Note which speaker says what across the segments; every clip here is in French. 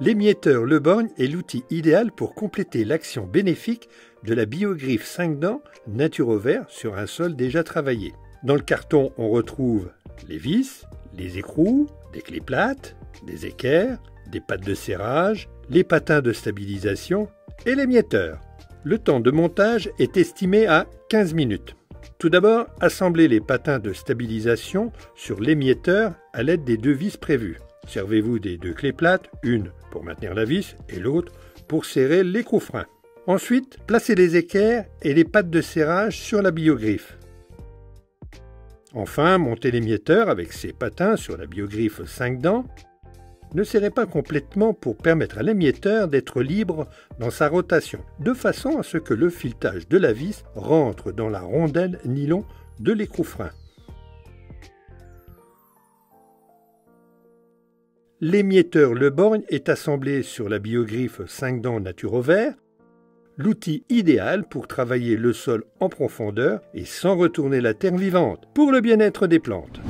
Speaker 1: L'émietteur Le Borgne est l'outil idéal pour compléter l'action bénéfique de la biogriffe 5 dents Naturovert sur un sol déjà travaillé. Dans le carton, on retrouve les vis, les écrous, des clés plates, des équerres, des pattes de serrage, les patins de stabilisation et l'émietteur. Le temps de montage est estimé à 15 minutes. Tout d'abord, assemblez les patins de stabilisation sur l'émietteur à l'aide des 2 vis prévues. Servez-vous des 2 clés plates, une pour maintenir la vis et l'autre pour serrer l'écrou-frein. Ensuite, placez les équerres et les pattes de serrage sur la biogriffe. Enfin, montez l'émietteur avec ses patins sur la biogriffe 5 dents. Ne serrez pas complètement pour permettre à l'émietteur d'être libre dans sa rotation, de façon à ce que le filetage de la vis rentre dans la rondelle nylon de l'écrou-frein. L'émietteur Le Borgne est assemblé sur la biogriffe 5 dents Naturovert, l'outil idéal pour travailler le sol en profondeur et sans retourner la terre vivante, pour le bien-être des plantes.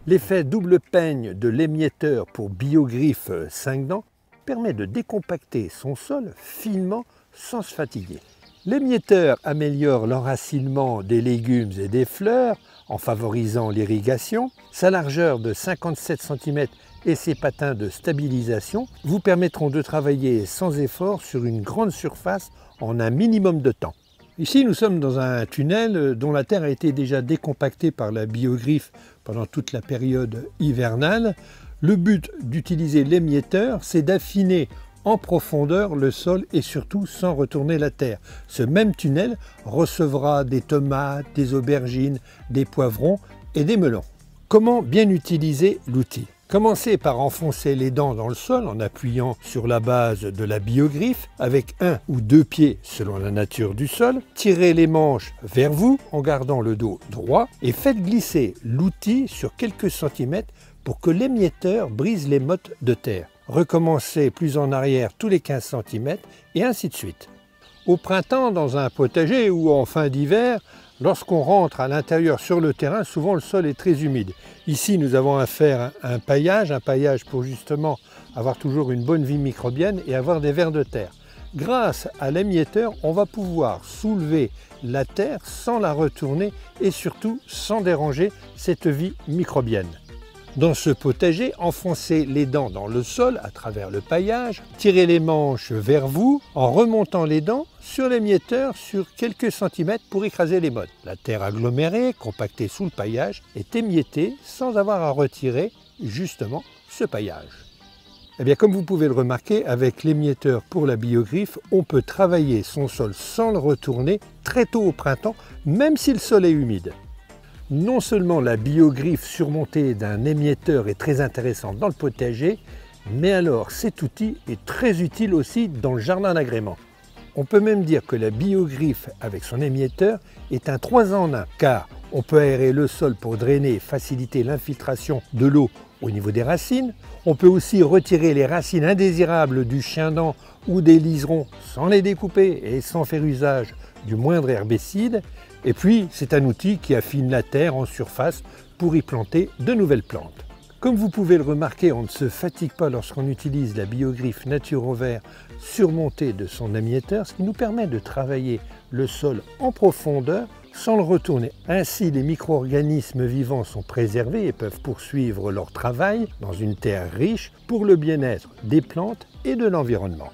Speaker 1: L'effet double peigne de l'émietteur pour biogriffe 5 dents permet de décompacter son sol finement sans se fatiguer. L'émietteur améliore l'enracinement des légumes et des fleurs en favorisant l'irrigation. Sa largeur de 57 cm et ses patins de stabilisation vous permettront de travailler sans effort sur une grande surface en un minimum de temps. Ici, nous sommes dans un tunnel dont la terre a été déjà décompactée par la biogriffe pendant toute la période hivernale. Le but d'utiliser l'émietteur, c'est d'affiner en profondeur le sol et surtout sans retourner la terre. Ce même tunnel recevra des tomates, des aubergines, des poivrons et des melons. Comment bien utiliser l'outil ? Commencez par enfoncer les dents dans le sol en appuyant sur la base de la biogriffe avec 1 ou 2 pieds selon la nature du sol. Tirez les manches vers vous en gardant le dos droit et faites glisser l'outil sur quelques centimètres pour que l'émietteur brise les mottes de terre. Recommencez plus en arrière tous les 15 cm et ainsi de suite. Au printemps, dans un potager ou en fin d'hiver, lorsqu'on rentre à l'intérieur sur le terrain, souvent le sol est très humide. Ici, nous avons affaire à un paillage pour justement avoir toujours une bonne vie microbienne et avoir des vers de terre. Grâce à l'émietteur, on va pouvoir soulever la terre sans la retourner et surtout sans déranger cette vie microbienne. Dans ce potager, enfoncez les dents dans le sol à travers le paillage, tirez les manches vers vous en remontant les dents sur l'émietteur sur quelques centimètres pour écraser les mottes. La terre agglomérée, compactée sous le paillage, est émiettée sans avoir à retirer justement ce paillage. Eh bien, comme vous pouvez le remarquer, avec l'émietteur pour la biogriffe, on peut travailler son sol sans le retourner très tôt au printemps, même si le sol est humide. Non seulement la biogriffe surmontée d'un émietteur est très intéressante dans le potager, mais alors cet outil est très utile aussi dans le jardin d'agrément. On peut même dire que la biogriffe avec son émietteur est un 3 en 1, car on peut aérer le sol pour drainer et faciliter l'infiltration de l'eau au niveau des racines. On peut aussi retirer les racines indésirables du chien-dent ou des liserons sans les découper et sans faire usage du moindre herbicide. Et puis, c'est un outil qui affine la terre en surface pour y planter de nouvelles plantes. Comme vous pouvez le remarquer, on ne se fatigue pas lorsqu'on utilise la biogriffe Naturovert surmontée de son émietteur, ce qui nous permet de travailler le sol en profondeur sans le retourner. Ainsi, les micro-organismes vivants sont préservés et peuvent poursuivre leur travail dans une terre riche pour le bien-être des plantes et de l'environnement.